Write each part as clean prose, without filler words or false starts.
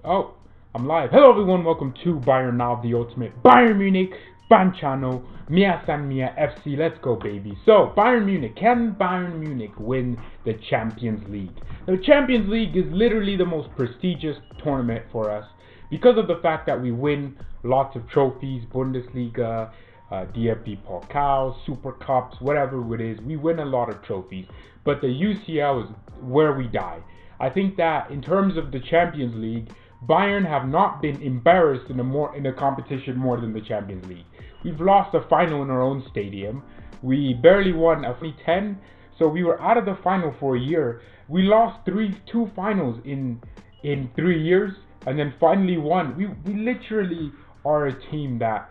Oh, I'm live. Hello everyone, welcome to Bayern Now, the ultimate Bayern Munich fan channel. Mia San Mia FC, let's go baby. So, Bayern Munich, can Bayern Munich win the Champions League? The Champions League is literally the most prestigious tournament for us because of the fact that we win lots of trophies, Bundesliga, DFB Pokal, Super Cups, whatever it is. We win a lot of trophies, but the UCL is where we die. I think that in terms of the Champions League, Bayern have not been embarrassed in a competition more than the Champions League. We've lost a final in our own stadium. We barely won a 2010, so we were out of the final for a year. We lost two finals in 3 years, and then finally won. We literally are a team that,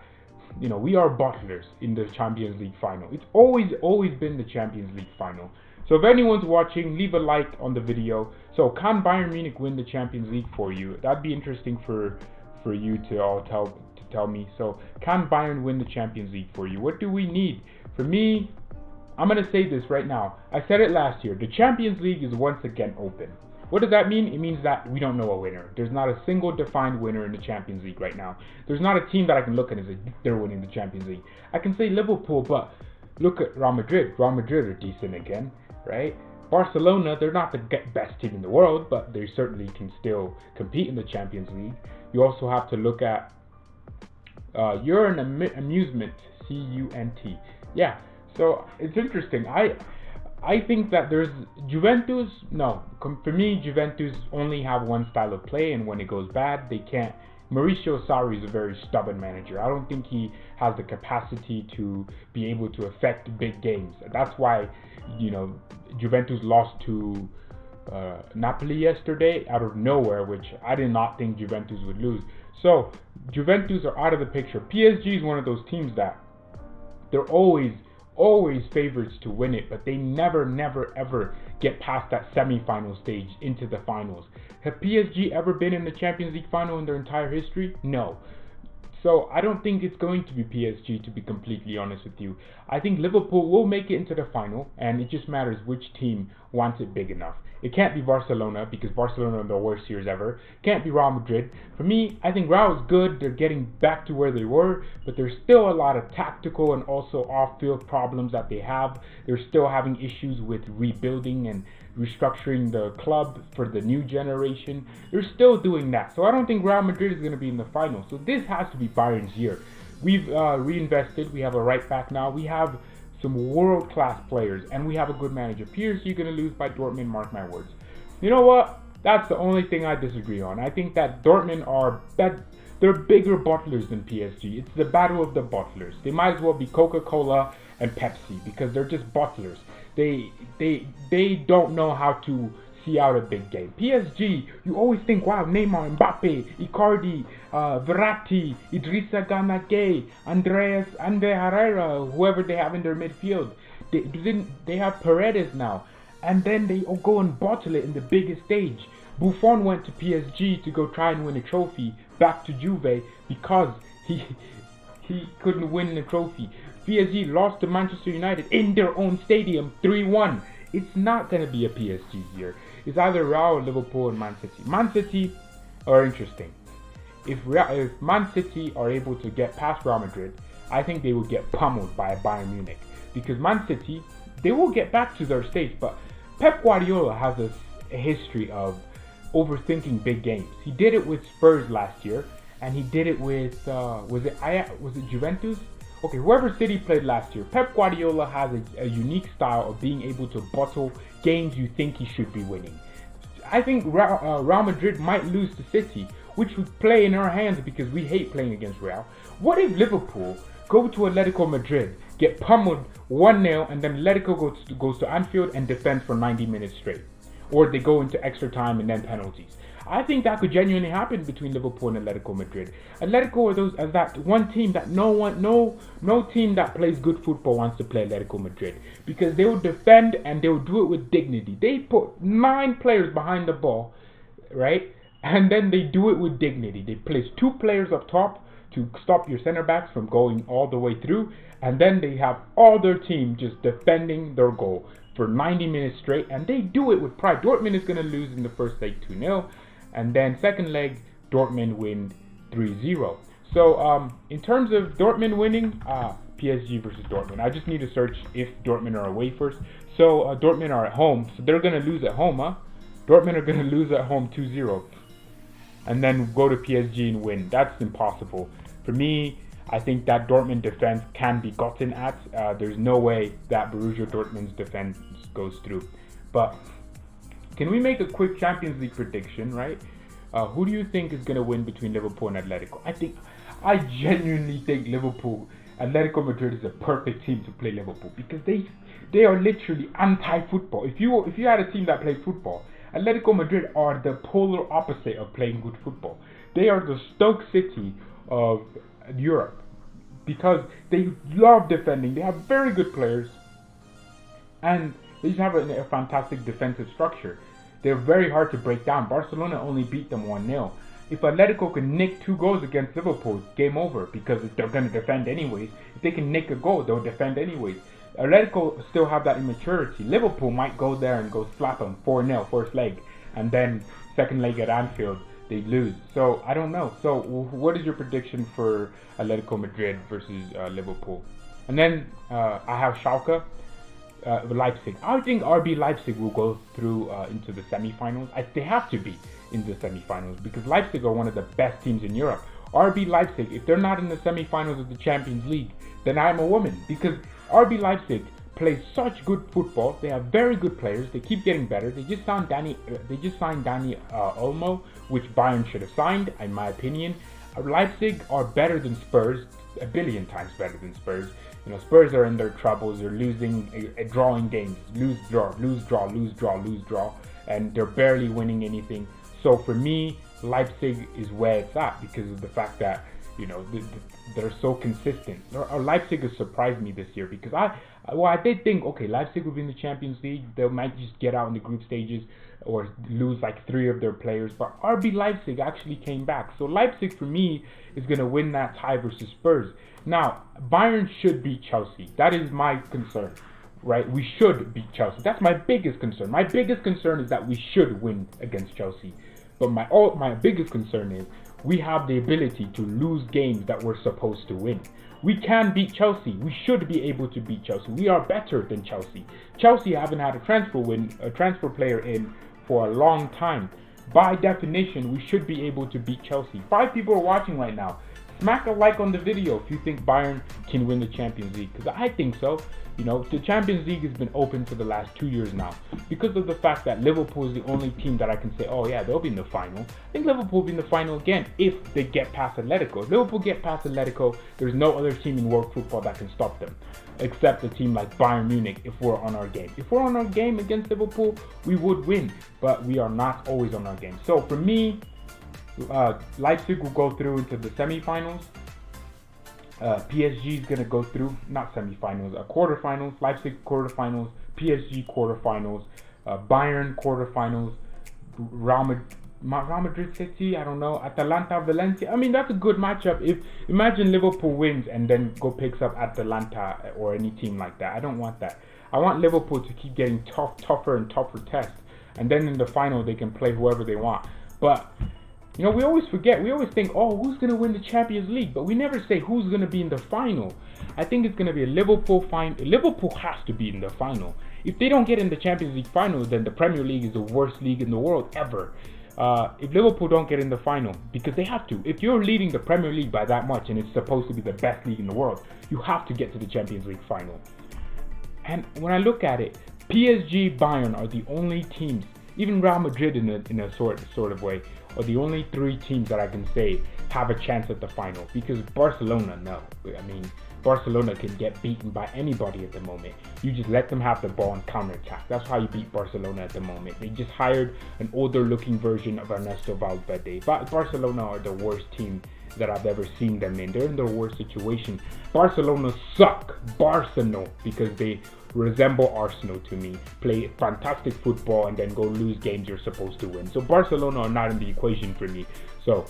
you know, we are bottlers in the Champions League final. It's always been the Champions League final. So if anyone's watching, leave a like on the video. So can Bayern Munich win the Champions League for you? That'd be interesting for you to all tell me. So can Bayern win the Champions League for you? What do we need? For me, I'm going to say this right now. I said it last year. The Champions League is once again open. What does that mean? It means that we don't know a winner. There's not a single defined winner in the Champions League right now. There's not a team that I can look at and say they're winning the Champions League. I can say Liverpool, but look at Real Madrid. Real Madrid are decent again, right? Barcelona, they're not the best team in the world, but they certainly can still compete in the Champions League. You also have to look at you're an amusement, C-U-N-T. Yeah, so it's interesting. I think that there's Juventus. No, for me, Juventus only have one style of play, and when it goes bad, they can't. Mauricio Sarri is a very stubborn manager. I don't think he has the capacity to be able to affect big games. That's why, you know, Juventus lost to Napoli yesterday out of nowhere, which I did not think Juventus would lose. So Juventus are out of the picture. PSG is one of those teams that they're always favorites to win it, but they never ever get past that semi-final stage into the finals. Have PSG ever been in the Champions League final in their entire history? No. So I don't think it's going to be PSG, to be completely honest with you. I think Liverpool will make it into the final, and it just matters which team wants it big enough. It can't be Barcelona, because Barcelona are the worst years ever. Can't be Real Madrid. For me, I think Real is good. They're getting back to where they were, but there's still a lot of tactical and also off-field problems that they have. They're still having issues with rebuilding and restructuring the club for the new generation. They're still doing that. So I don't think Real Madrid is going to be in the final. So this has to be Bayern's year. We've reinvested. We have a right back now. We have some world-class players, and we have a good manager. PSG going to lose by Dortmund, mark my words. You know what? That's the only thing I disagree on. I think that Dortmund they're bigger bottlers than PSG. It's the battle of the bottlers. They might as well be Coca-Cola and Pepsi, because they're just bottlers. They don't know how to see out a big game. PSG, you always think, wow, Neymar, Mbappe, Icardi, Verratti, Idrissa Gana Gueye, Andre Herrera, whoever they have in their midfield. They have Paredes now, and then they go and bottle it in the biggest stage. Buffon went to PSG to go try and win a trophy, back to Juve, because he couldn't win the trophy. PSG lost to Manchester United in their own stadium 3-1. It's not going to be a PSG year. It's either Real or Liverpool and Man City. Man City are interesting. If Man City are able to get past Real Madrid, I think they will get pummeled by Bayern Munich. Because Man City, they will get back to their stage, but Pep Guardiola has a history of overthinking big games. He did it with Spurs last year, and he did it with was it Juventus? Okay, whoever City played last year. Pep Guardiola has a unique style of being able to bottle games you think he should be winning. I think Real Madrid might lose to City, which would play in our hands because we hate playing against Real. What if Liverpool go to Atletico Madrid, get pummeled 1-0, and then Atletico goes to Anfield and defends for 90 minutes straight? Or they go into extra time and then penalties. I think that could genuinely happen between Liverpool and Atletico Madrid. Atletico are that one team that no team that plays good football wants to play Atletico Madrid, because they will defend and they will do it with dignity. They put 9 players behind the ball, right? And then they do it with dignity. They place 2 players up top to stop your center backs from going all the way through, and then they have all their team just defending their goal. for 90 minutes straight, and they do it with pride. Dortmund is going to lose in the first leg 2-0, and then second leg, Dortmund win 3-0. So in terms of Dortmund winning, PSG versus Dortmund, I just need to search if Dortmund are away first. So Dortmund are at home, so they're going to lose at home, huh? Dortmund are going to lose at home 2-0, and then go to PSG and win. That's impossible. For me, I think that Dortmund defense can be gotten at. There's no way that Borussia Dortmund's defense goes through. But can we make a quick Champions League prediction, right? Who do you think is going to win between Liverpool and Atletico? I genuinely think Atletico Madrid is a perfect team to play Liverpool, because they are literally anti-football. If you had a team that plays football, Atletico Madrid are the polar opposite of playing good football. They are the Stoke City of Europe, because they love defending. They have very good players, and they just have a fantastic defensive structure. They're very hard to break down. Barcelona only beat them 1-0. If Atletico can nick 2 goals against Liverpool, game over, because they're going to defend anyways. If they can nick a goal, they'll defend anyways. Atletico still have that immaturity. Liverpool might go there and go slap them 4-0 first leg, and then second leg at Anfield they lose. So I don't know. So what is your prediction for Atletico Madrid versus Liverpool? And then I have Schalke, Leipzig. I think RB Leipzig will go through into the semi-finals. They have to be in the semi-finals, because Leipzig are one of the best teams in Europe. RB Leipzig, if they're not in the semi-finals of the Champions League, then I'm a woman, because RB Leipzig plays such good football. They have very good players. They keep getting better. They just signed Dani Olmo, which Bayern should have signed, in my opinion. Leipzig are better than Spurs, a billion times better than Spurs. You know, Spurs are in their troubles. They're losing, drawing games, lose, draw, and they're barely winning anything. So for me, Leipzig is where it's at, because of the fact that, you know, they're so consistent. Leipzig has surprised me this year, because I did think, okay, Leipzig will be in the Champions League. They might just get out in the group stages or lose like 3 of their players. But RB Leipzig actually came back. So Leipzig, for me, is going to win that tie versus Spurs. Now, Bayern should beat Chelsea. That is my concern, right? We should beat Chelsea. That's my biggest concern. My biggest concern is that we should win against Chelsea. But my biggest concern is we have the ability to lose games that we're supposed to win. We can beat Chelsea. We should be able to beat Chelsea. We are better than Chelsea. Chelsea haven't had a transfer player in for a long time. By definition, we should be able to beat Chelsea. 5 people are watching right now. Smack a like on the video if you think Bayern can win the Champions League, because I think so. You know, the Champions League has been open for the last 2 years now, because of the fact that Liverpool is the only team that I can say, oh yeah, they'll be in the final. I think Liverpool will be in the final again if they get past Atletico. If Liverpool get past Atletico, there's no other team in world football that can stop them, except a team like Bayern Munich if we're on our game. If we're on our game against Liverpool, we would win, but we are not always on our game. So for me, Leipzig will go through into the semi-finals. PSG is going to go through, not semi-finals, quarterfinals. Leipzig quarterfinals, PSG quarterfinals, Bayern quarterfinals, Real Madrid City, I don't know, Atalanta Valencia. I mean, that's a good matchup. Imagine Liverpool wins and then picks up Atalanta or any team like that. I don't want that. I want Liverpool to keep getting tougher and tougher tests, and then in the final they can play whoever they want. But you know, we always forget. We always think, oh, who's going to win the Champions League? But we never say who's going to be in the final. I think it's going to be a Liverpool final. Liverpool has to be in the final. If they don't get in the Champions League final, then the Premier League is the worst league in the world ever. If Liverpool don't get in the final, because they have to. If you're leading the Premier League by that much and it's supposed to be the best league in the world, you have to get to the Champions League final. And when I look at it, PSG, Bayern are the only teams, even Real Madrid in a sort of way, are the only 3 teams that I can say have a chance at the final. Because Barcelona, no. I mean, Barcelona can get beaten by anybody at the moment. You just let them have the ball and counter-attack. That's how you beat Barcelona at the moment. They just hired an older-looking version of Ernesto Valverde. But Barcelona are the worst team that I've ever seen them in. They're in their worst situation. Barcelona suck. Barcelona, because they resemble Arsenal to me. Play fantastic football and then go lose games you're supposed to win. So Barcelona are not in the equation for me. So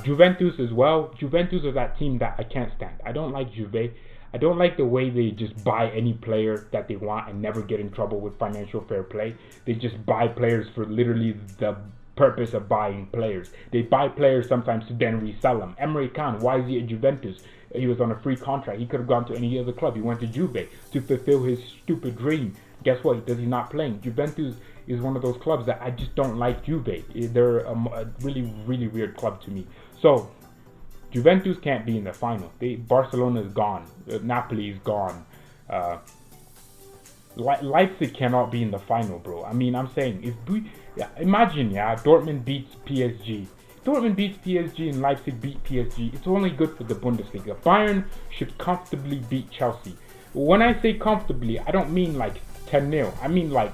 Juventus as well. Juventus are that team that I can't stand. I don't like Juve. I don't like the way they just buy any player that they want and never get in trouble with financial fair play. They just buy players for literally the purpose of buying players. They buy players sometimes to then resell them. Emre Can, why is he at Juventus? He was on a free contract. He could have gone to any other club. He went to Juve to fulfill his stupid dream. Guess what? He's not playing. Juventus is one of those clubs that I just don't like. Juve. They're a really, really weird club to me. So Juventus can't be in the final. Barcelona is gone. Napoli is gone. Leipzig cannot be in the final, bro. I mean, I'm saying, imagine, Dortmund beats PSG. Dortmund beats PSG and Leipzig beat PSG. It's only good for the Bundesliga. Bayern should comfortably beat Chelsea. When I say comfortably, I don't mean like 10-0. I mean like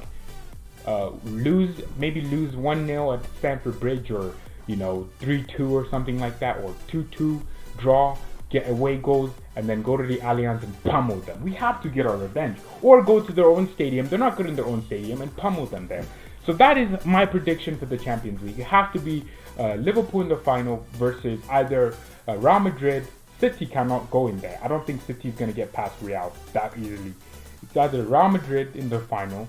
lose 1-0 at Stamford Bridge, or 3-2 or something like that, or 2-2, draw, get away goals, and then go to the Allianz and pummel them. We have to get our revenge, or go to their own stadium. They're not good in their own stadium, and pummel them there. So that is my prediction for the Champions League. It has to be Liverpool in the final versus either Real Madrid. City cannot go in there. I don't think City is going to get past Real that easily. It's either Real Madrid in the final,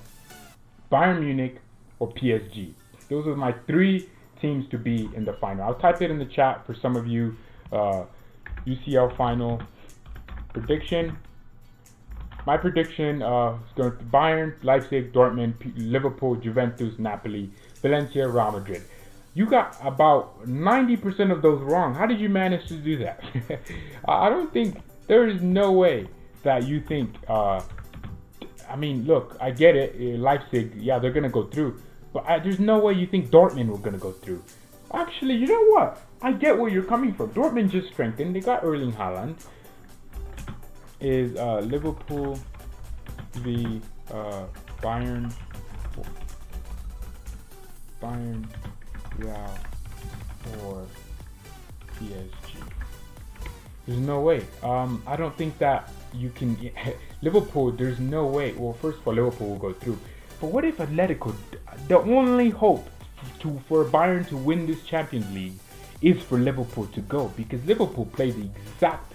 Bayern Munich, or PSG. Those are my 3 teams to be in the final. I'll type it in the chat for some of you. UCL final prediction. My prediction is going to be Bayern, Leipzig, Dortmund, Liverpool, Juventus, Napoli, Valencia, Real Madrid. You got about 90% of those wrong. How did you manage to do that? I don't think, there is no way that you think, I mean, look, I get it. Leipzig, yeah, they're going to go through. But there's no way you think Dortmund were going to go through. Actually, you know what? I get where you're coming from. Dortmund just strengthened. They got Erling Haaland. Is Liverpool the Bayern, Real, or PSG? There's no way. I don't think that you can. Liverpool, there's no way. Well, first of all, Liverpool will go through. But what if Atletico? The only hope for Bayern to win this Champions League is for Liverpool to go, because Liverpool play the exact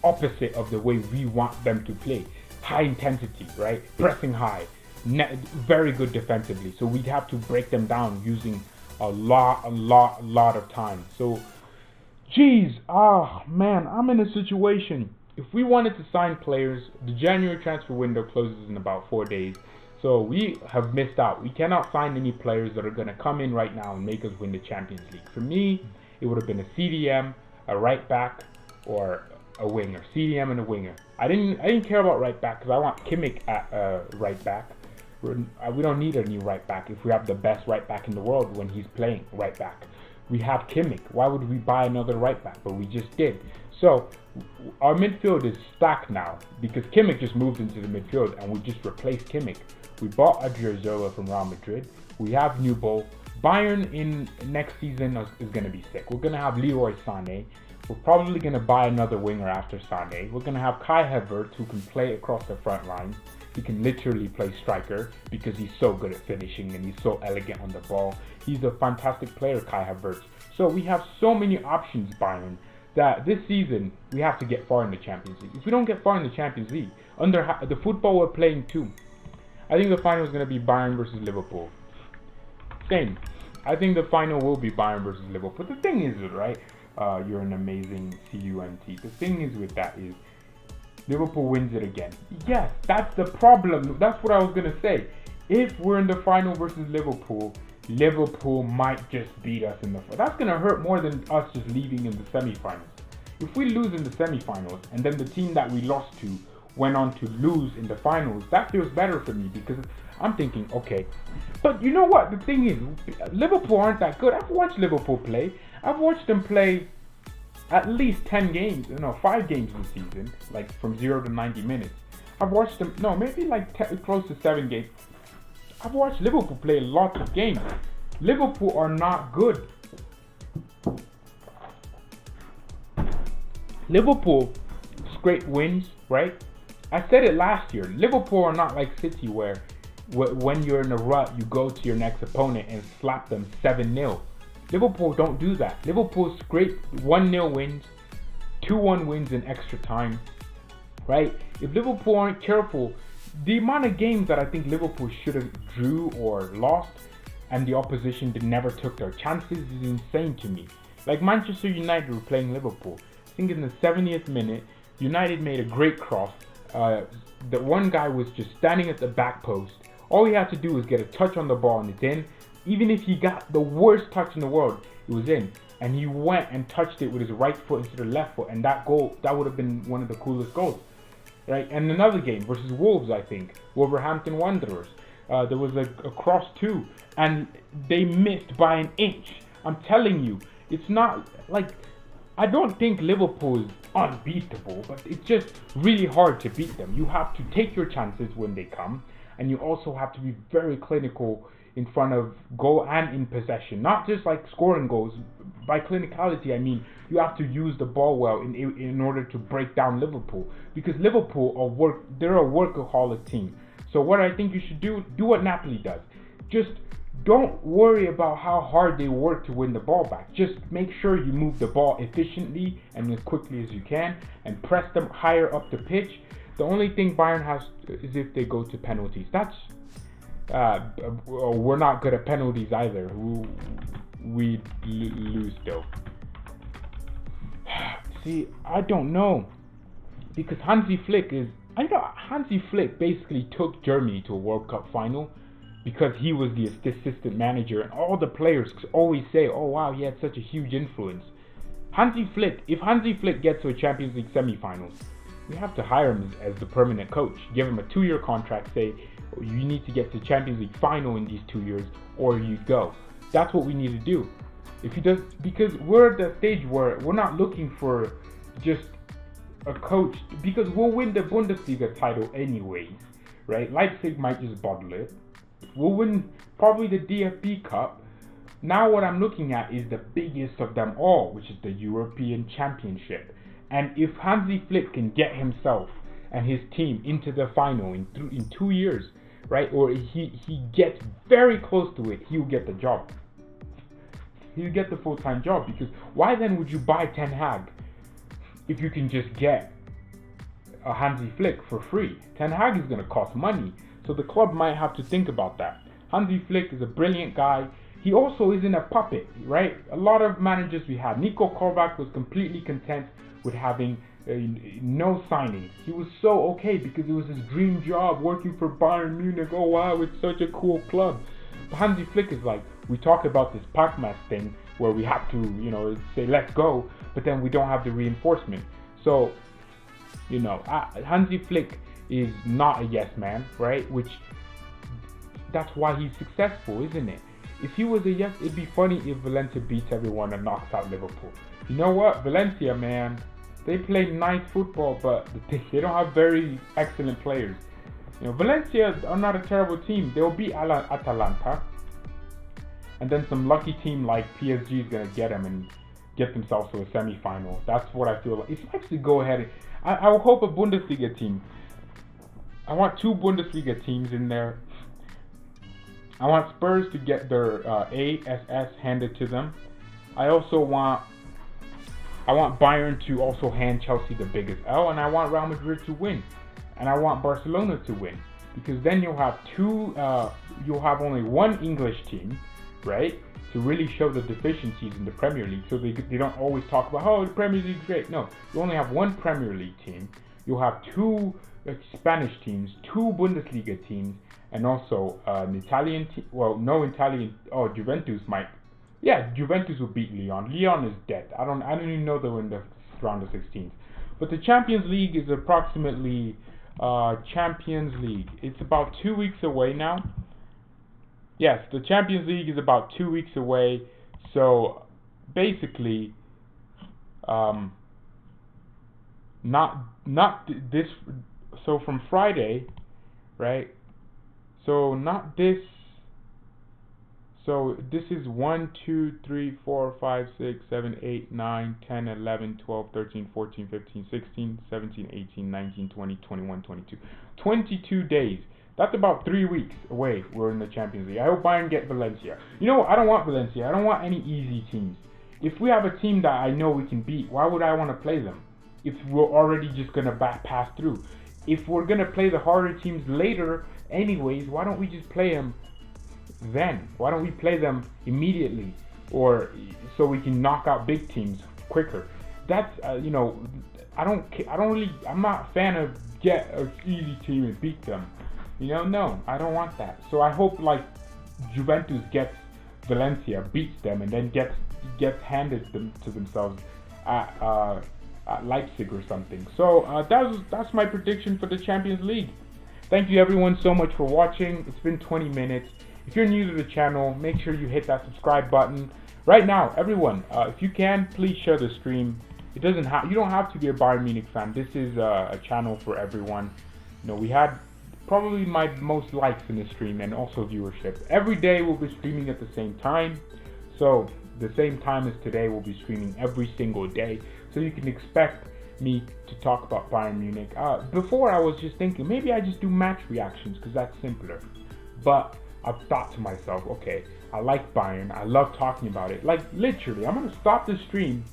opposite of the way we want them to play. High intensity, right? Pressing high, very good defensively. So we'd have to break them down using a lot of time. So, geez, man, I'm in a situation. If we wanted to sign players, the January transfer window closes in about 4 days. So we have missed out. We cannot sign any players that are going to come in right now and make us win the Champions League. For me, it would have been a CDM, a right back, or a winger. CDM and a winger. I didn't care about right back because I want Kimmich at right back. We don't need a new right back if we have the best right back in the world when he's playing right back. We have Kimmich. Why would we buy another right back? But we just did. So our midfield is stacked now because Kimmich just moved into the midfield and we just replaced Kimmich. We bought Odriozola from Real Madrid. We have NUBEL. Bayern in next season is going to be sick. We're going to have LEROY SANE. We're probably going to buy another winger after SANE. We're going to have Kai Havertz, who can play across the front line. He can literally play striker because he's so good at finishing and he's so elegant on the ball. He's a fantastic player, Kai Havertz. So we have so many options, Bayern, that this season we have to get far in the Champions League. If we don't get far in the Champions League, under the football we're playing too, I think the final is going to be Bayern versus Liverpool. Same. I think the final will be Bayern versus Liverpool. The thing is, right, you're an amazing CUNT. The thing is with that is, Liverpool wins it again. Yes, that's the problem. That's what I was going to say. If we're in the final versus Liverpool, Liverpool might just beat us in the final. That's going to hurt more than us just leaving in the semifinals. If we lose in the semifinals and then the team that we lost to went on to lose in the finals, that feels better for me because I'm thinking, okay. But you know what? The thing is, Liverpool aren't that good. I've watched Liverpool play. I've watched them play at least 10 games, 5 games this season, like from 0 to 90 minutes. I've watched them, maybe like close to 7 games. I've watched Liverpool play lots of games. Liverpool are not good. Liverpool scrape wins, right? I said it last year. Liverpool are not like City where when you're in a rut, you go to your next opponent and slap them 7-0. Liverpool don't do that. Liverpool scrape 1-0 wins, 2-1 wins in extra time. right? If Liverpool aren't careful, the amount of games that I think Liverpool should have drew or lost and the opposition never took their chances is insane to me. Like Manchester United were playing Liverpool. I think in the 70th minute, United made a great cross. The one guy was just standing at the back post. All he had to do was get a touch on the ball and it's in. Even if he got the worst touch in the world, it was in. And he went and touched it with his right foot instead of left foot. And that goal, that would have been one of the coolest goals. Right? And another game versus Wolves, I think. Wolverhampton Wanderers. There was a cross too. And they missed by an inch. I'm telling you, it's not like... I don't think Liverpool is unbeatable, but it's just really hard to beat them. You have to take your chances when they come, and you also have to be very clinical in front of goal and in possession. Not just like scoring goals. By clinicality, I mean you have to use the ball well in order to break down Liverpool. Because Liverpool they're a workaholic team. So what I think you should do what Napoli does. Just don't worry about how hard they work to win the ball back. Just make sure you move the ball efficiently and as quickly as you can and press them higher up the pitch. The only thing Bayern has is if they go to penalties. That's we're not good at penalties either. We lose though. See, I don't know, because Hansi Flick basically took Germany to a World Cup final. Because he was the assistant manager, and all the players always say, oh wow, he had such a huge influence. If Hansi Flick gets to a Champions League semi-finals, we have to hire him as the permanent coach. Give him a 2-year contract, say, you need to get to Champions League final in these 2 years, or you go. That's what we need to do. If he does, because we're at the stage where we're not looking for just a coach, because we'll win the Bundesliga title anyways, right? Leipzig might just bottle it. We'll win probably the DFB Cup. Now what I'm looking at is the biggest of them all, which is the European Championship. And if Hansi Flick can get himself and his team into the final in 2 years, right, or he gets very close to it, he'll get the job. He'll get the full-time job, because why then would you buy Ten Hag if you can just get a Hansi Flick for free? Ten Hag is going to cost money. So the club might have to think about that. Hansi Flick is a brilliant guy. He also isn't a puppet, right? A lot of managers we had. NIKO KOVAC was completely content with having no signings. He was so okay because it was his dream job working for Bayern Munich. Oh wow, it's such a cool club. But Hansi Flick is like, we talk about this Pac-Man thing where we have to, say let's go, but then we don't have the reinforcement. So, Hansi Flick is not a yes man, right? Which, that's why he's successful, isn't it? If he was a yes, it'd be funny if Valencia beats everyone and knocks out Liverpool. You know what? Valencia, man, they play nice football, but they don't have very excellent players. Valencia are not a terrible team. They'll beat Atalanta. And then some lucky team like PSG is going to get them and get themselves to a semi-final. That's what I feel like. If Leipzig go ahead, I will hope a Bundesliga team. I want 2 Bundesliga teams in there. I want Spurs to get their ASS handed to them. I want Bayern to also hand Chelsea the biggest L, and I want Real Madrid to win, and I want Barcelona to win, because then you'll have you'll have only one English team, right, to really show the deficiencies in the Premier League, so they don't always talk about, oh, the Premier League's great. No, you only have one Premier League team. You'll have 2 Spanish teams, 2 Bundesliga teams, and also an Italian team. Well, no Italian. Oh, Juventus might. Yeah, Juventus will beat Lyon. Lyon is dead. I don't even know they were in the round of 16. But the Champions League is approximately Champions League. It's about 2 weeks away now. Yes, the Champions League is about 2 weeks away. So basically, not this. So from Friday, right? So not this. So this is 1, 2, 3, 4, 5, 6, 7, 8, 9, 10, 11, 12, 13, 14, 15, 16, 17, 18, 19, 20, 21, 22. 22 days. That's about 3 weeks away. We're in the Champions League. I hope Bayern get Valencia. You know what? I don't want Valencia. I don't want any easy teams. If we have a team that I know we can beat, why would I want to play them? if we're already just gonna pass through? If we're gonna play the harder teams later anyways, why don't we just play them then? Why don't we play them immediately, or so we can knock out big teams quicker? That's you know, I'm not a fan of get an easy team and beat them. You know, no, I don't want that. So I hope like Juventus gets Valencia, beats them, and then gets handed them to themselves at Leipzig or something. So that's my prediction for the Champions League. Thank you everyone so much for watching. It's been 20 minutes. If you're new to the channel, make sure you hit that subscribe button. Right now, everyone, if you can, please share the stream. You don't have to be a Bayern Munich fan. This is a channel for everyone. You know, we had probably my most likes in the stream and also viewership. Every day we'll be streaming at the same time. So the same time as today, we'll be streaming every single day. So you can expect me to talk about Bayern Munich. Before I was just thinking maybe I just do match reactions because that's simpler. But I've thought to myself, okay, I like Bayern. I love talking about it. Like literally, I'm gonna stop the stream,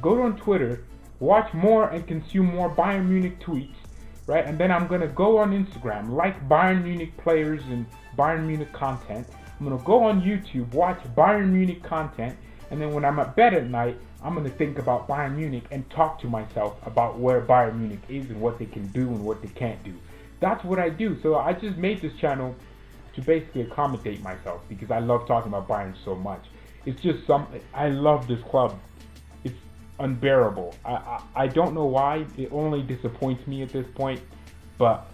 go on Twitter, watch more and consume more Bayern Munich tweets, right? And then I'm gonna go on Instagram, like Bayern Munich players and Bayern Munich content. I'm gonna go on YouTube, watch Bayern Munich content, and then when I'm at bed at night, I'm gonna think about Bayern Munich and talk to myself about where Bayern Munich is and what they can do and what they can't do. That's what I do. So I just made this channel to basically accommodate myself because I love talking about Bayern so much. It's just something, I love this club. It's unbearable. I don't know why. It only disappoints me at this point, but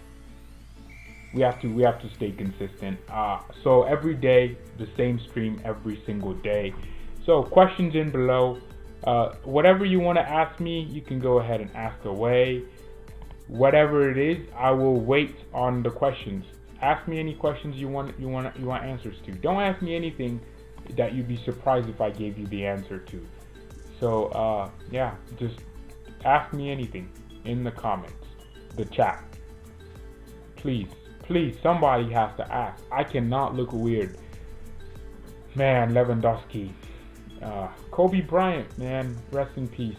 we have to stay consistent. So every day, the same stream every single day. So questions in below. Whatever you want to ask me, you can go ahead and ask away. Whatever it is, I will wait on the questions. Ask me any questions you want answers to. Don't ask me anything that you'd be surprised if I gave you the answer to. So yeah, just ask me anything in the comments, the chat. Please, somebody has to ask. I cannot look weird. Man, Lewandowski. Kobe Bryant, man, rest in peace.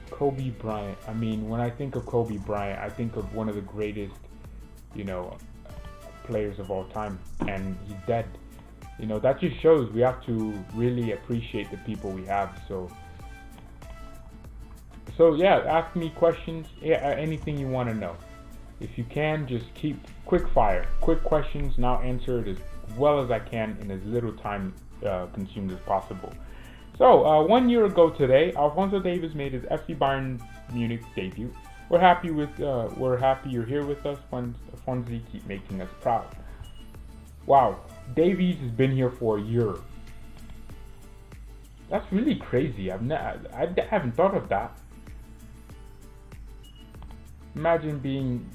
Kobe Bryant. I mean, when I think of Kobe Bryant, I think of one of the greatest, you know, players of all time, and he's dead. You know, that just shows we have to really appreciate the people we have. So yeah, ask me questions, anything you want to know. If you can, just keep quick questions, and I'll answer it as well as I can in as little time consumed as possible. So 1 year ago today, Alphonso Davies made his FC Bayern Munich debut. We're happy you're here with us. Fonzie, keep making us proud. Wow, Davies has been here for a year. That's really crazy. I haven't thought of that. Imagine being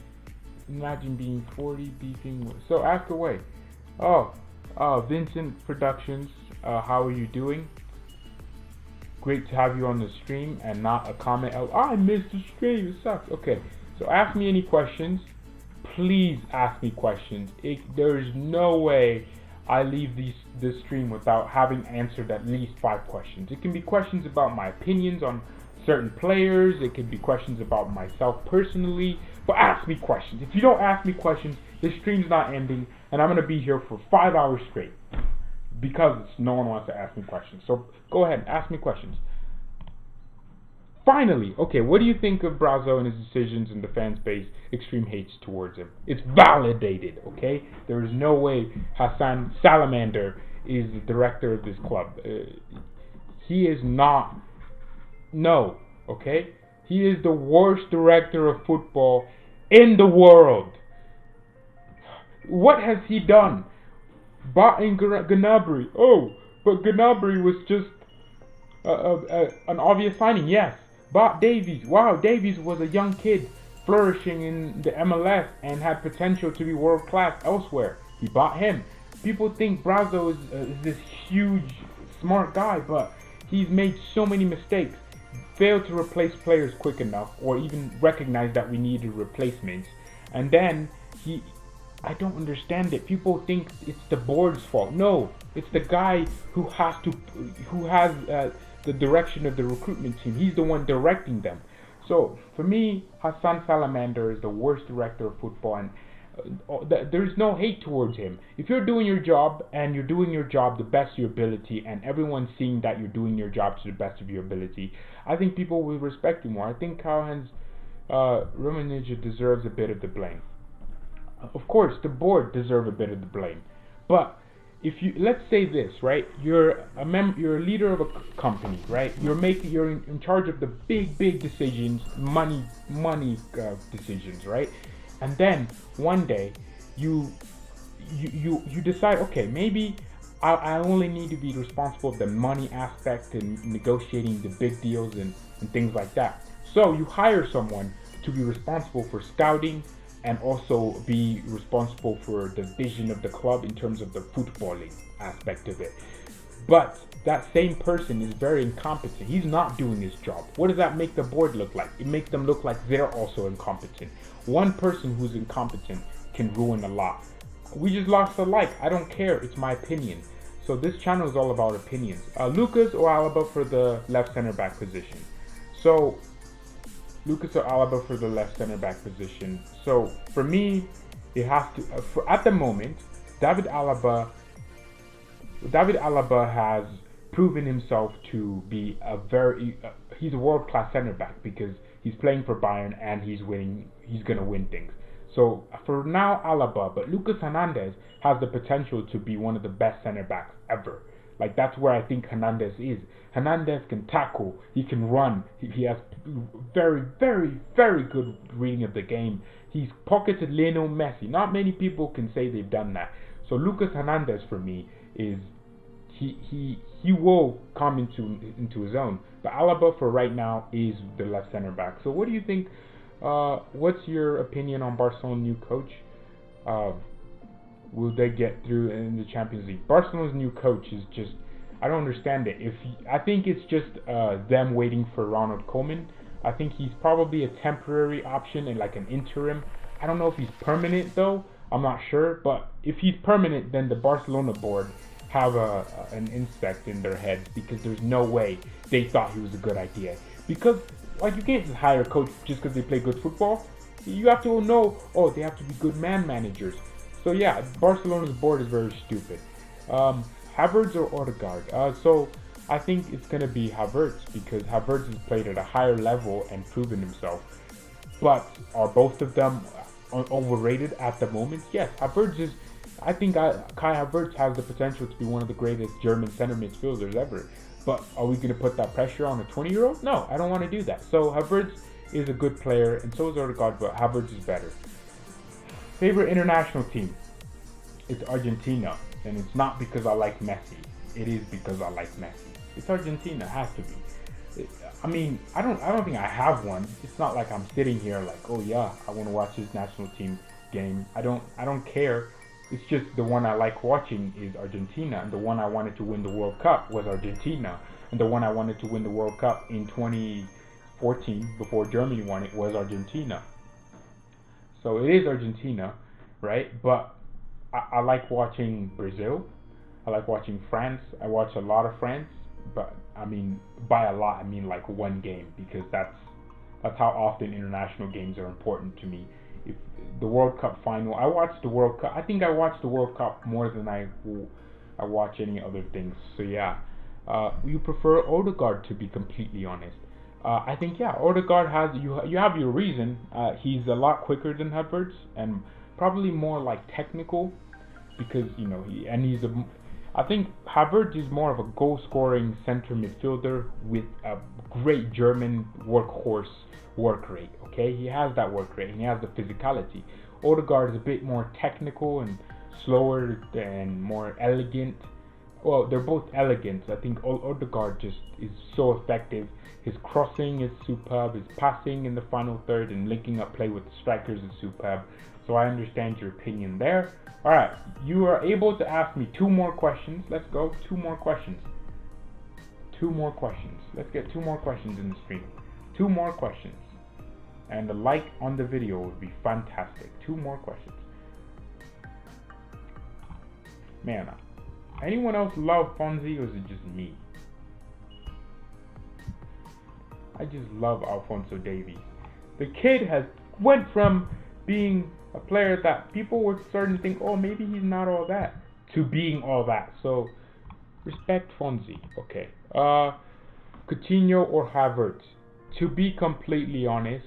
40, beefing with. So ask away. Vincent Productions, how are you doing? Great to have you on the stream and not a comment. I missed the stream, it sucks. Okay, so ask me any questions. Please ask me questions. There is no way I leave this stream without having answered at least 5 questions. It can be questions about my opinions on certain players. It could be questions about myself personally. But ask me questions. If you don't ask me questions, this stream's not ending, and I'm gonna be here for 5 hours straight because no one wants to ask me questions. So go ahead and ask me questions. Finally, okay, what do you think of Brazo and his decisions and the fans' base extreme hates towards him? It's validated, okay? There is no way Hassan Salamander is the director of this club. He is not. No, okay? He is the worst director of football in the world. What has he done? Bought in Gnabry. Oh, but Gnabry was just an obvious signing, yes. Bought Davies. Wow, Davies was a young kid flourishing in the MLS and had potential to be world class elsewhere. He bought him. People think Brazo is this huge, smart guy, but he's made so many mistakes. Failed to replace players quick enough, or even recognize that we needed replacements. And then I don't understand it. People think it's the board's fault. No, it's the guy who has the direction of the recruitment team. He's the one directing them. So for me, Hassan Salamander is the worst director of football, and there's no hate towards him. If you're doing your job and you're doing your job the best of your ability, and everyone's seeing that you're doing your job to the best of your ability, I think people will respect you more. I think Karl-Heinz Rummenigge deserves a bit of the blame. Of course, the board deserve a bit of the blame, but if you, let's say this, right? You're a leader of a company, right? You're in charge of the big decisions, money decisions, right? And then one day you decide, okay, maybe I only need to be responsible of the money aspect and negotiating the big deals and things like that. So you hire someone to be responsible for scouting and also be responsible for the vision of the club in terms of the footballing aspect of it. But that same person is very incompetent. He's not doing his job. What does that make the board look like? It makes them look like they're also incompetent. One person who's incompetent can ruin a lot. We just lost a like. I don't care. It's my opinion. So this channel is all about opinions. Lucas or Alaba for the left center back position. So Lucas or Alaba for the left center back position. So for me, it has to. At the moment, David Alaba has proven himself to be he's a world-class center back because he's playing for Bayern and he's winning. He's gonna win things. So for now, Alaba, but Lucas Hernandez has the potential to be one of the best center backs ever. Like, that's where I think Hernandez is. Hernandez can tackle, he can run, he has very good reading of the game. He's pocketed Lionel Messi. Not many people can say they've done that. So Lucas Hernandez for me is he will come into his own. But Alaba for right now is the left center back. So what do you think? What's your opinion on Barcelona's new coach? Will they get through in the Champions League? Barcelona's new coach is just, I don't understand it. I think it's just them waiting for Ronald Koeman. I think he's probably a temporary option and like an interim. I don't know if he's permanent though. I'm not sure. But if he's permanent, then the Barcelona board have an insect in their heads because there's no way they thought he was a good idea. Because like, you can't just hire a coach just because they play good football. You have to know, oh, they have to be good managers. So yeah, Barcelona's board is very stupid. Havertz or Odegaard? So I think it's going to be Havertz because Havertz has played at a higher level and proven himself. But are both of them overrated at the moment? Yes, Havertz is. I think Kai Havertz has the potential to be one of the greatest German center midfielders ever. But are we going to put that pressure on a 20-year-old? No, I don't want to do that. So Havertz is a good player, and so is Odegaard, but Havertz is better. Favorite international team? It's Argentina, and it's not because I like Messi. It is because I like Messi. It's Argentina, it has to be. I mean, I don't think I have one. It's not like I'm sitting here like, oh yeah, I want to watch this national team game. I don't care. It's just the one I like watching is Argentina, and the one I wanted to win the World Cup was Argentina, and the one I wanted to win the World Cup in 2014 before Germany won it was Argentina. So it is Argentina, right? But I like watching Brazil. I like watching France. I watch a lot of France, but I mean by a lot I mean like one game because that's how often international games are important to me. If the World Cup final, I watched the World Cup. I think I watched the World Cup more than I watch any other things. So yeah, you prefer Odegaard, to be completely honest. I think yeah, Odegaard has you have your reason. He's a lot quicker than Havertz and probably more like technical because I think Havertz is more of a goal-scoring center midfielder with a great German workhorse work rate. Okay, he has that work rate and he has the physicality. Odegaard is a bit more technical and slower and more elegant. Well, they're both elegant. I think Odegaard just is so effective. His crossing is superb. His passing in the final third and linking up play with the strikers is superb. So I understand your opinion there. All right, you are able to ask me 2 more questions. Let's go. 2 more questions. 2 more questions. Let's get 2 more questions in the stream. 2 more questions. And the like on the video would be fantastic. 2 more questions. Man, anyone else love Fonzie or is it just me? I just love Alphonso Davies. The kid has went from being a player that people were starting to think, oh, maybe he's not all that, to being all that. So, respect Fonzie. Okay. Coutinho or Havertz? To be completely honest,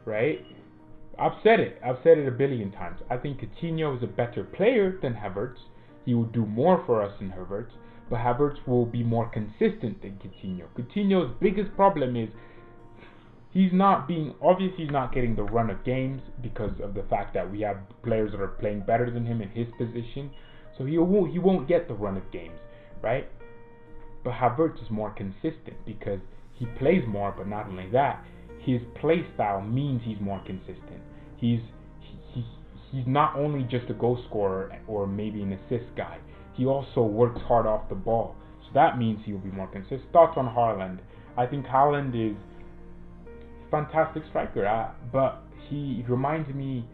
right? I've said it a billion times. I think Coutinho is a better player than Havertz. He will do more for us than Havertz, but Havertz will be more consistent than Coutinho. Coutinho's biggest problem is he's not getting the run of games because of the fact that we have players that are playing better than him in his position. So he won't get the run of games, right? But Havertz is more consistent because he plays more, but not only that, his play style means he's more consistent. He's not only just a goal scorer or maybe an assist guy. He also works hard off the ball. So that means he will be more consistent. Thoughts on Haaland? I think Haaland is a fantastic striker, but he reminds me,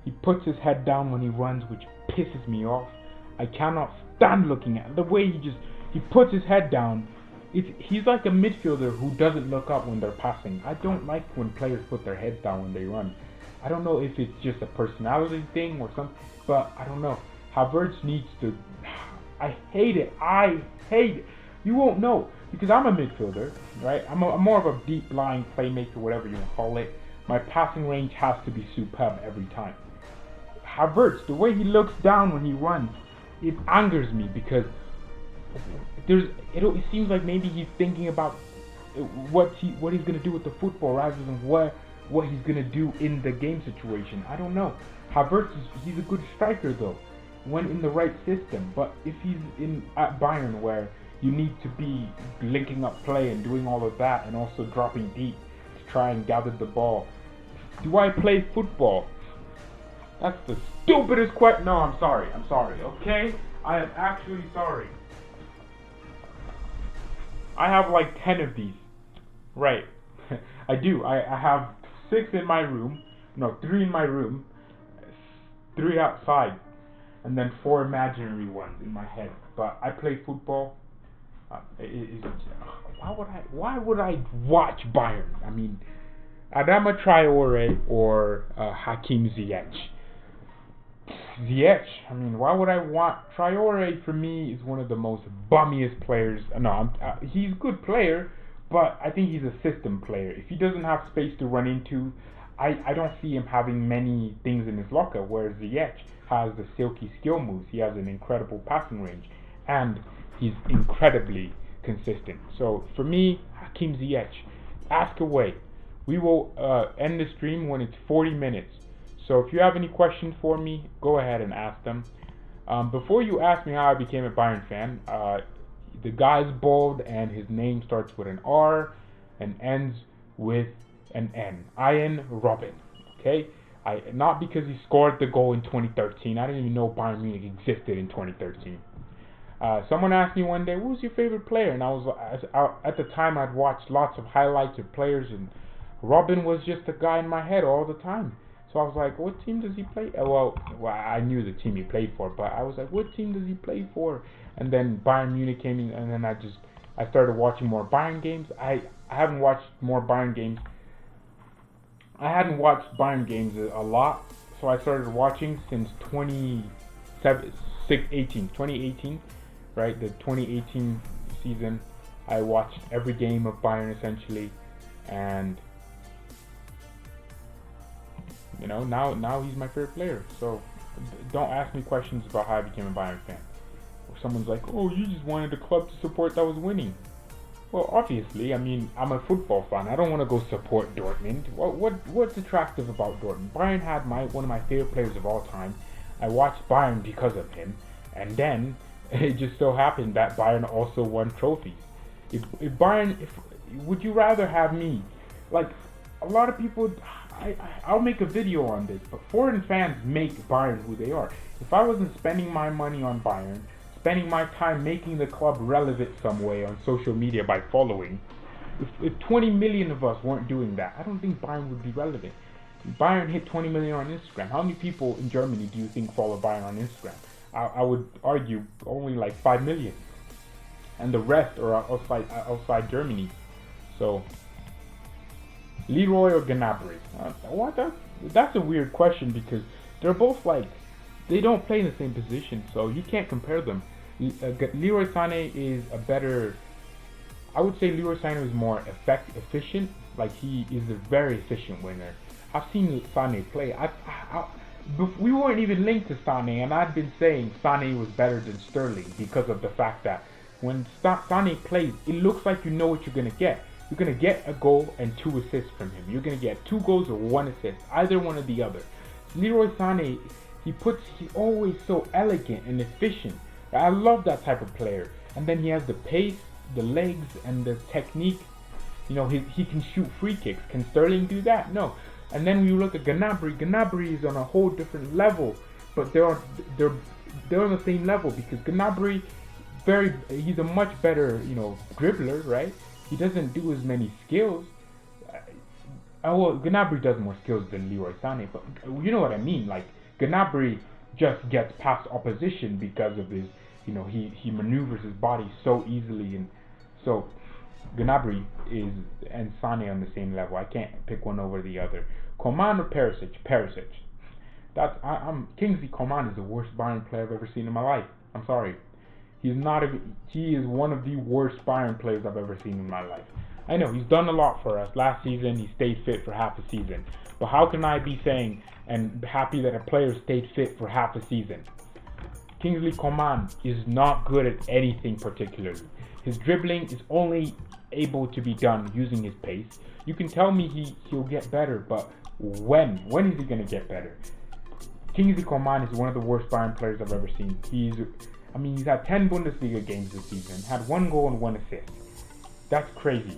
he puts his head down when he runs, which pisses me off. I cannot stand looking at the way he puts his head down. He's like a midfielder who doesn't look up when they're passing. I don't like when players put their heads down when they run. I don't know if it's just a personality thing or something, but I don't know. Havertz needs to... I hate it. You won't know because I'm a midfielder, right? I'm more of a deep-lying playmaker, whatever you want to call it. My passing range has to be superb every time. Havertz, the way he looks down when he runs, it angers me because it seems like maybe he's thinking about what he's gonna do with the football rather than what he's gonna do in the game situation. I don't know. Havertz he's a good striker though, when in the right system. But if he's at Bayern where you need to be linking up play and doing all of that and also dropping deep to try and gather the ball, do I play football? That's the stupidest question. No, I'm sorry. Okay, I am actually sorry. I have like 10 of these. Right. I do. I have 6 in my room. No, 3 in my room. 3 outside. And then 4 imaginary ones in my head. But I play football. Why would I watch Bayern? I mean, Adama Traore or Hakim Ziyech. I mean, why would I want Traore? For me, is one of the most bummiest players. No, he's a good player, but I think he's a system player. If he doesn't have space to run into, I don't see him having many things in his locker. Whereas Ziyech has the silky skill moves. He has an incredible passing range, and he's incredibly consistent. So for me, Hakim Ziyech, ask away. We will end the stream when it's 40 minutes. So if you have any questions for me, go ahead and ask them. Before you ask me how I became a Bayern fan, the guy's bald and his name starts with an R and ends with an N. Ian Robin. Okay? Not because he scored the goal in 2013. I didn't even know Bayern Munich existed in 2013. Someone asked me one day, "Who's your favorite player?" And at the time I'd watched lots of highlights of players, and Robin was just a guy in my head all the time. So I was like, what team does he play? Well, I knew the team he played for, but I was like, what team does he play for? And then Bayern Munich came in, and then I started watching more Bayern games. I haven't watched more Bayern games. I hadn't watched Bayern games a lot, so I started watching since 2018, right? The 2018 season. I watched every game of Bayern essentially, and you know, now he's my favorite player. So don't ask me questions about how I became a Bayern fan. Or someone's like, oh, you just wanted a club to support that was winning. Well, obviously, I mean, I'm a football fan. I don't want to go support Dortmund. What's attractive about Dortmund? Bayern had one of my favorite players of all time. I watched Bayern because of him. And then it just so happened that Bayern also won trophies. Would you rather have me? Like, a lot of people, I'll make a video on this, but foreign fans make Bayern who they are. If I wasn't spending my money on Bayern, spending my time making the club relevant some way on social media by following, if 20 million of us weren't doing that, I don't think Bayern would be relevant. Bayern hit 20 million on Instagram. How many people in Germany do you think follow Bayern on Instagram? I would argue only like 5 million. And the rest are outside Germany. So Leroy or Gnabry? What? That's a weird question because they're both like, they don't play in the same position, so you can't compare them. Leroy Sané is a better, I would say Leroy Sané is more efficient. Like, he is a very efficient winger. I've seen Sané play. We weren't even linked to Sané, and I'd been saying Sané was better than Sterling because of the fact that when Sané plays, it looks like you know what you're going to get. You're going to get a goal and 2 assists from him. You're going to get 2 goals or 1 assist, either one or the other. Leroy Sané, he's always so elegant and efficient. I love that type of player. And then he has the pace, the legs, and the technique. You know, he can shoot free kicks. Can Sterling do that? No. And then when you look at Gnabry, Gnabry is on a whole different level. But they're on the same level because Gnabry, he's a much better, you know, dribbler, right? He doesn't do as many skills. Well, Gnabry does more skills than Leroy Sané, but you know what I mean. Like, Gnabry just gets past opposition because of his, you know, he maneuvers his body so easily, and so Gnabry and Sané on the same level. I can't pick one over the other. Coman or Perisic? Perisic. Kingsley Coman is the worst Bayern player I've ever seen in my life. I'm sorry. He is one of the worst Bayern players I've ever seen in my life. I know he's done a lot for us. Last season he stayed fit for half a season. But how can I be saying and happy that a player stayed fit for half a season? Kingsley Coman is not good at anything particularly. His dribbling is only able to be done using his pace. You can tell me he'll get better, but when is he going to get better? Kingsley Coman is one of the worst Bayern players I've ever seen. He's had 10 Bundesliga games this season, had 1 goal and 1 assist. That's crazy.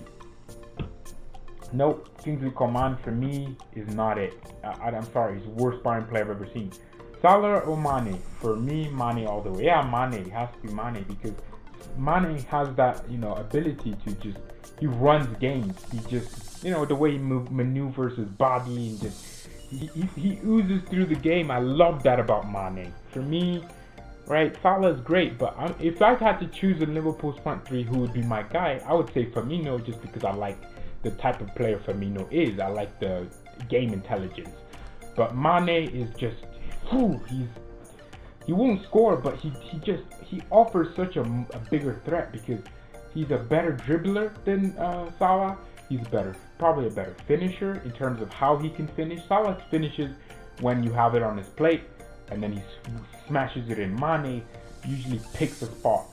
Nope, Kingsley Coman for me is not it. I'm sorry, he's the worst Bayern player I've ever seen. Salah or Mane? For me, Mane all the way. Yeah, Mane, it has to be Mane because Mane has that, you know, ability to he runs games. He just, you know, the way he maneuvers his body and just, he oozes through the game. I love that about Mane. For me, right, Salah is great, but if I had to choose in Liverpool's front three who would be my guy, I would say Firmino, just because I like the type of player Firmino is. I like the game intelligence. But Mane is just, he won't score, but he offers such a bigger threat because he's a better dribbler than Salah. He's probably a better finisher in terms of how he can finish. Salah finishes when you have it on his plate, and then he smashes it in. Mane usually picks a spot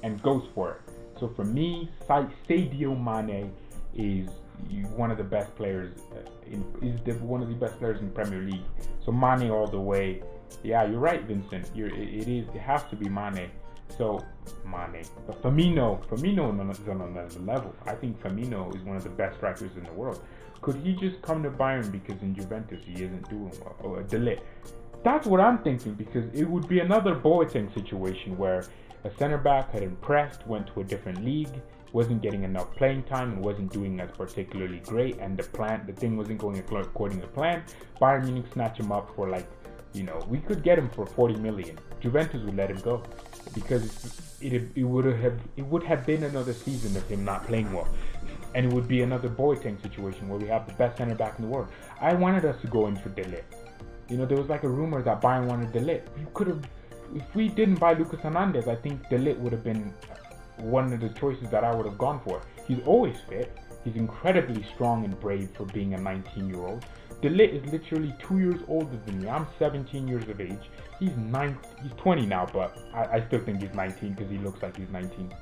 and goes for it. So for me, Sadio Mane is one of the best players one of the best players in the Premier League. So Mane all the way. Yeah, you're right, Vincent. It has to be Mane. So Mane, but Firmino is on another level. I think Firmino is one of the best strikers in the world. Could he just come to Bayern because in Juventus he isn't doing well? Or De Ligt? That's what I'm thinking, because it would be another Boateng situation where a center back had impressed, went to a different league, wasn't getting enough playing time, and wasn't doing as particularly great, and the thing wasn't going according to plan. Bayern Munich snatch him up for, like, you know, we could get him for 40 million. Juventus would let him go because it would have been another season of him not playing well, and it would be another Boateng situation where we have the best center back in the world. I wanted us to go in for De Ligt. You know, there was like a rumor that Bayern wanted De Ligt. If we didn't buy Lucas Hernandez, I think De Ligt would have been one of the choices that I would have gone for. He's always fit. He's incredibly strong and brave for being a 19-year-old. De Ligt is literally 2 years older than me. I'm 17 years of age. He's 20 now, but I still think he's 19 because he looks like he's 19.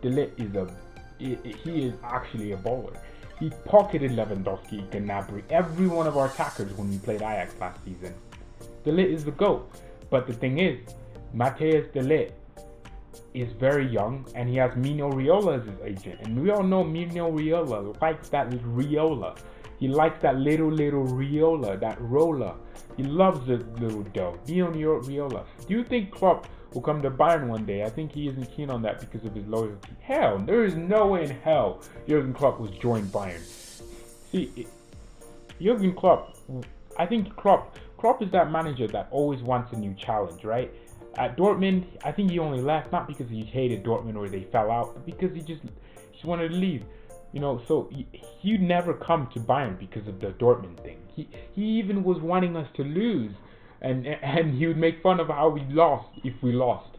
De Ligt he is actually a baller. He pocketed Lewandowski, Gnabry, every one of our attackers when we played Ajax last season. De Ligt is the GOAT. But the thing is, Matthijs De Ligt is very young, and he has Mino Raiola as his agent. And we all know Mino Raiola likes that Raiola. He likes that little Raiola, that roller. He loves the little dough. Mino Raiola. Do you think Klopp will come to Bayern one day? I think he isn't keen on that because of his loyalty. Hell, there is no way in hell Jurgen Klopp was joined Bayern. See, Jurgen Klopp, I think Klopp is that manager that always wants a new challenge, right? At Dortmund, I think he only left not because he hated Dortmund or they fell out, but because he just wanted to leave. You know, so he'd never come to Bayern because of the Dortmund thing. He even was wanting us to lose, and he would make fun of how we lost if we lost.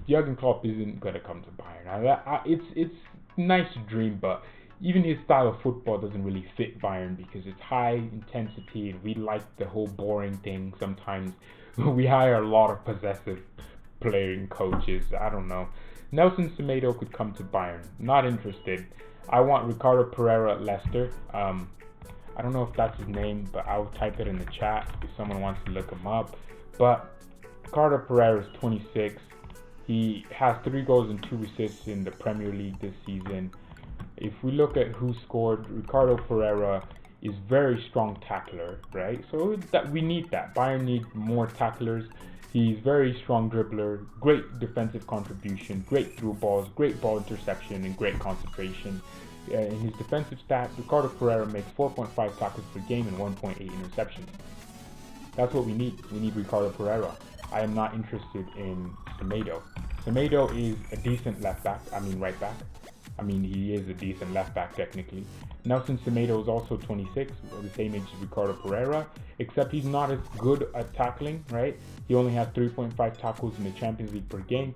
Jurgen Klopp isn't gonna come to Bayern. It's nice to dream, but even his style of football doesn't really fit Bayern because it's high intensity, and we like the whole boring thing. Sometimes we hire a lot of possessive playing coaches. I don't know. Nelson Semedo could come to Bayern. Not interested. I want Ricardo Pereira at Leicester. I don't know if that's his name, but I'll type it in the chat if someone wants to look him up. But Ricardo Pereira is 26. He has 3 goals and 2 assists in the Premier League this season. If we look at who scored, Ricardo Pereira is very strong tackler, right? So that we need that. Bayern need more tacklers. He's very strong dribbler, great defensive contribution, great through balls, great ball interception, and great concentration. In his defensive stats, Ricardo Pereira makes 4.5 tackles per game and 1.8 interceptions. That's what we need. We need Ricardo Pereira. I am not interested in Semedo. Semedo is a decent right back. He is a decent left back technically. Nelson Semedo is also 26, the same age as Ricardo Pereira, except he's not as good at tackling, right? He only has 3.5 tackles in the Champions League per game.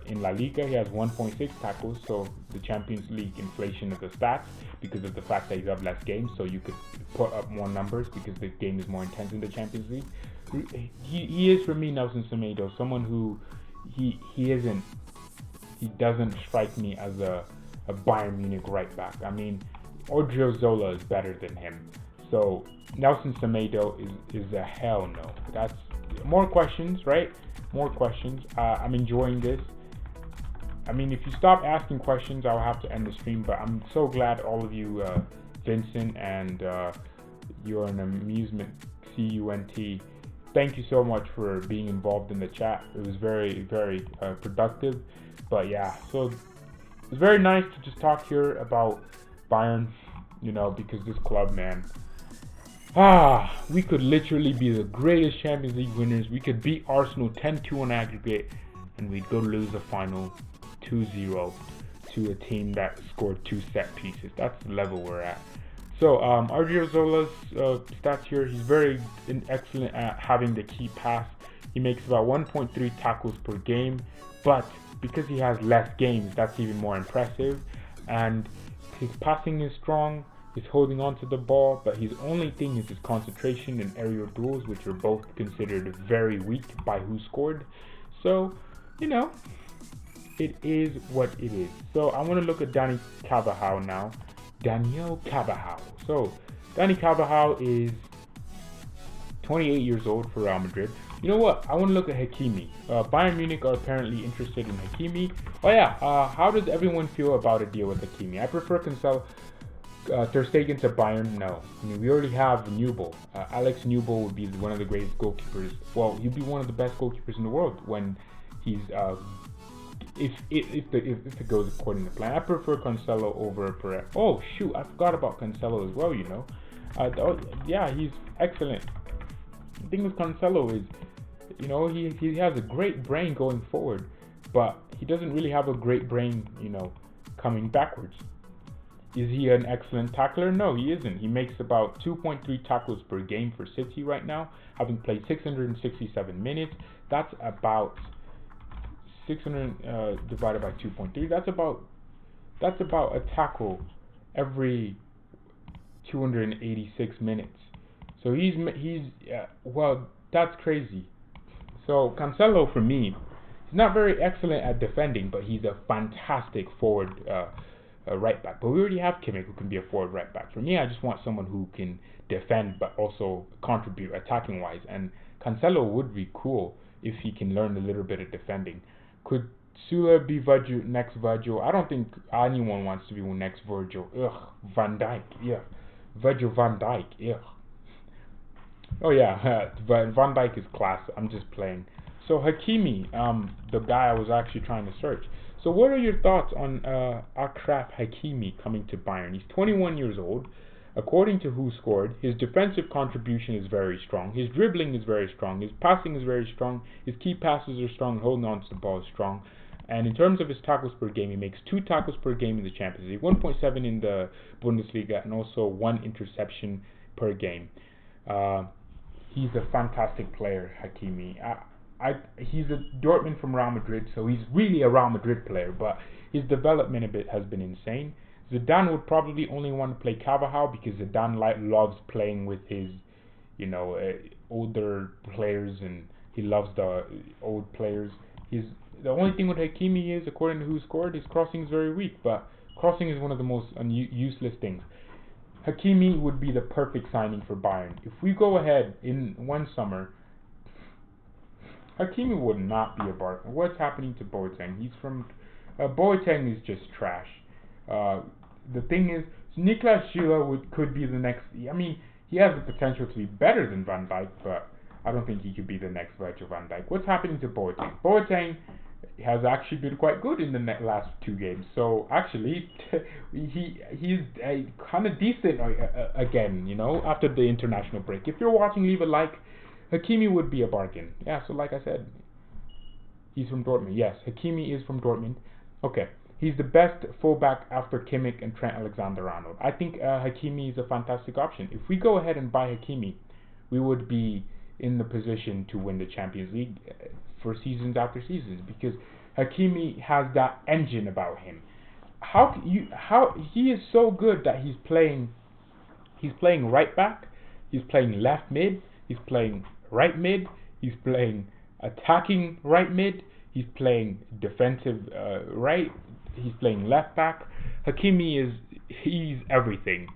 In La Liga, he has 1.6 tackles, so the Champions League inflation of the stats because of the fact that he's have less games, so you could put up more numbers because the game is more intense in the Champions League. He is, for me, Nelson Semedo, someone who he doesn't strike me as a Bayern Munich right back. I mean, Odriozola is better than him. So Nelson Semedo is a hell no. That's more questions, right? More questions. I'm enjoying this. I mean, if you stop asking questions, I'll have to end the stream. But I'm so glad all of you, Vincent, and you're an amusement, CUNT. Thank you so much for being involved in the chat. It was very, very productive. But yeah, so it's very nice to just talk here about Bayern, you know, because this club, man, we could literally be the greatest Champions League winners. We could beat Arsenal 10-2 on aggregate, and we'd go lose the final 2-0 to a team that scored 2 set pieces. That's the level we're at. So Odriozola's stats here, he's very excellent at having the key pass. He makes about 1.3 tackles per game, but because he has less games, that's even more impressive. And his passing is strong, he's holding on to the ball, but his only thing is his concentration and aerial duels, which are both considered very weak by who scored. So, you know, it is what it is. So I want to look at Dani Carvajal now. Daniel Carvajal. So Dani Carvajal is 28 years old for Real Madrid. You know what? I want to look at Hakimi. Bayern Munich are apparently interested in Hakimi. Oh yeah, how does everyone feel about a deal with Hakimi? I prefer Cancelo, Ter Stegen to Bayern. No, I mean, we already have NUBEL. Alex NUBEL would be one of the greatest goalkeepers. Well, he'd be one of the best goalkeepers in the world when he's if it goes according to plan. I prefer Cancelo over Pereira. Oh shoot, I forgot about Cancelo as well. You know, yeah, he's excellent. The thing with Cancelo is, you know, he has a great brain going forward, but he doesn't really have a great brain, you know, coming backwards. Is he an excellent tackler? No, he isn't. He makes about 2.3 tackles per game for City right now, having played 667 minutes. That's about 600 divided by 2.3. That's about a tackle every 286 minutes. So he's well, that's crazy. So Cancelo, for me, he's not very excellent at defending, but he's a fantastic forward right back. But we already have Kimmich, who can be a forward right back. For me, I just want someone who can defend but also contribute attacking wise. And Cancelo would be cool if he can learn a little bit of defending. Could Sula be next Virgil? I don't think anyone wants to be next Virgil. Ugh, Van Dijk. Yeah, Virgil van Dijk. Yeah. Oh yeah, Van Dijk is class. I'm just playing. So Hakimi, the guy I was actually trying to search. So what are your thoughts on Achraf Hakimi coming to Bayern? He's 21 years old. According to Who Scored, his defensive contribution is very strong. His dribbling is very strong. His passing is very strong. His key passes are strong. Holding on to the ball is strong. And in terms of his tackles per game, he makes 2 tackles per game in the Champions League, 1.7 in the Bundesliga, and also 1 interception per game. He's a fantastic player, Hakimi. He's a Dortmund from Real Madrid, so he's really a Real Madrid player, but his development a bit has been insane. Zidane would probably only want to play Carvajal because Zidane loves playing with his, older players, and he loves the old players. The only thing with Hakimi is, according to who scored, his crossing is very weak, but crossing is one of the most useless things. Hakimi would be the perfect signing for Bayern. If we go ahead in one summer, Hakimi would not be a Barca. What's happening to Boateng? Boateng is just trash. The thing is, Niklas Süle could be the next. I mean, he has the potential to be better than Van Dijk, but I don't think he could be the next Virgil van Dijk. What's happening to Boateng? Boateng has actually been quite good in the last 2 games. So actually, he's kind of decent again, after the international break. If you're watching, leave a like. Hakimi would be a bargain. Yeah, so like I said, he's from Dortmund. Yes, Hakimi is from Dortmund. Okay, he's the best fullback after Kimmich and Trent Alexander-Arnold. I think Hakimi is a fantastic option. If we go ahead and buy Hakimi, we would be in the position to win the Champions League for seasons after seasons, because Hakimi has that engine about him. How he is so good that he's playing right back, he's playing left mid, he's playing right mid, he's playing attacking right mid, he's playing defensive right, he's playing left back. Hakimi he's everything.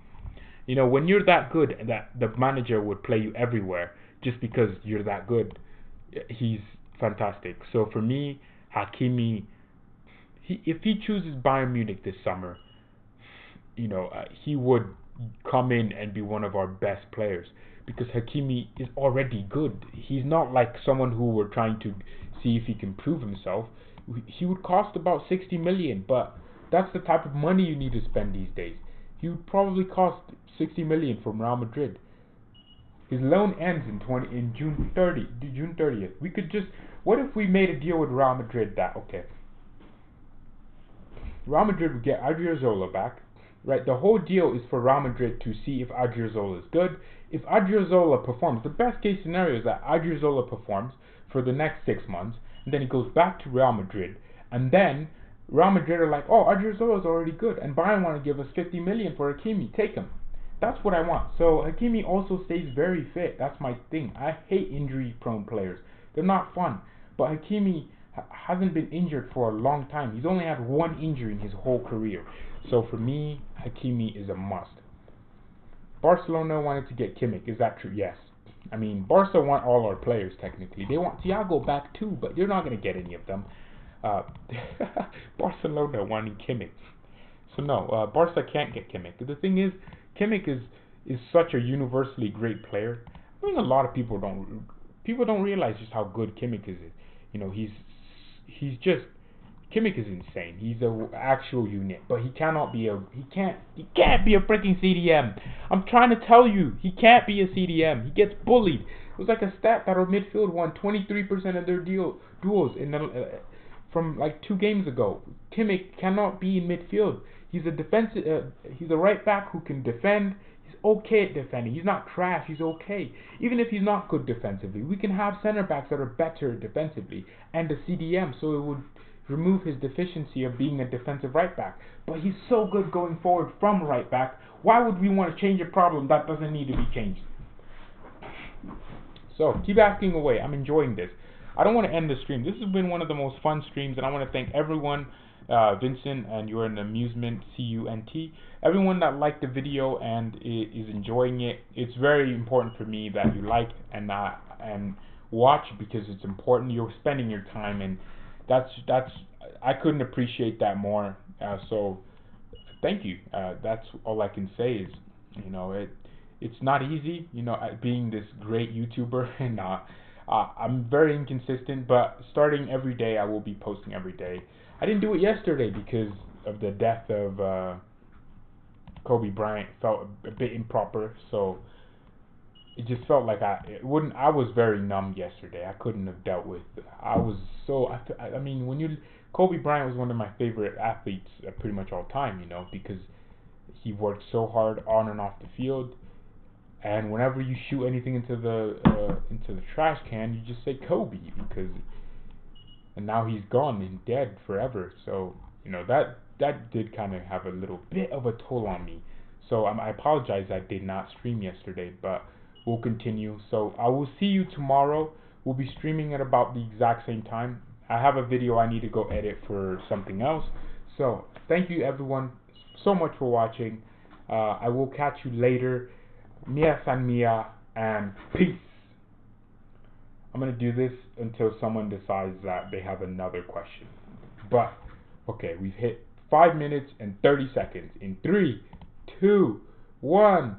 When you're that good, that the manager would play you everywhere just because you're that good. He's fantastic. So for me, Hakimi, if he chooses Bayern Munich this summer, he would come in and be one of our best players, because Hakimi is already good. He's not like someone who we're trying to see if he can prove himself. He would cost about 60 million, but that's the type of money you need to spend these days. He would probably cost 60 million from Real Madrid. His loan ends in June 30th. We could what if we made a deal with Real Madrid Real Madrid would get Odriozola back, right? The whole deal is for Real Madrid to see if Odriozola is good. If Odriozola performs, the best case scenario is that Odriozola performs for the next 6 months, and then he goes back to Real Madrid, and then Real Madrid are like, oh, Odriozola is already good, and Bayern want to give us 50 million for Hakimi. Take him. That's what I want. So Hakimi also stays very fit. That's my thing. I hate injury-prone players. They're not fun. But Hakimi hasn't been injured for a long time. He's only had 1 injury in his whole career. So for me, Hakimi is a must. Barcelona wanted to get Kimmich. Is that true? Yes. I mean, Barca want all our players technically. They want Thiago back too, but they're not going to get any of them. Barcelona wanting Kimmich. So no, Barca can't get Kimmich. The thing is, Kimmich is such a universally great player. I think a lot of people don't realize just how good Kimmich is. Kimmich is insane. He's an actual unit, but he can't be a freaking CDM. I'm trying to tell you, he can't be a CDM. He gets bullied. It was like a stat that our midfield won 23% of their duels from like 2 games ago. Kimmich cannot be in midfield. He's a defensive. He's a right back who can defend. He's okay at defending. He's not trash. He's okay. Even if he's not good defensively, we can have center backs that are better defensively and a CDM, so it would remove his deficiency of being a defensive right back. But he's so good going forward from right back. Why would we want to change a problem that doesn't need to be changed? So keep asking away. I'm enjoying this. I don't want to end the stream. This has been one of the most fun streams, and I want to thank everyone. Vincent, and you're an amusement, CUNT. Everyone that liked the video and is enjoying it. It's very important for me that you like and watch, because it's important. You're spending your time, and that's I couldn't appreciate that more. So thank you. That's all I can say is, it's not easy, being this great YouTuber, and I'm very inconsistent, but starting every day, I will be posting every day. I didn't do it yesterday because of the death of Kobe Bryant. Felt a bit improper, so it just felt like I was very numb yesterday. I couldn't have dealt with. I was so. I mean, Kobe Bryant was one of my favorite athletes pretty much all time. You know, because he worked so hard on and off the field. And whenever you shoot anything into the trash can, you just say Kobe because. And now he's gone and dead forever. So you know that did kind of have a little bit of a toll on me. So I apologize I did not stream yesterday, but we'll continue. So I will see you tomorrow. We'll be streaming at about the exact same time. I have a video I need to go edit for something else. So thank you everyone so much for watching. I will catch you later. Mia san mia and peace. I'm going to do this until someone decides that they have another question. But, okay, we've hit 5 minutes and 30 seconds. In 3, 2, 1.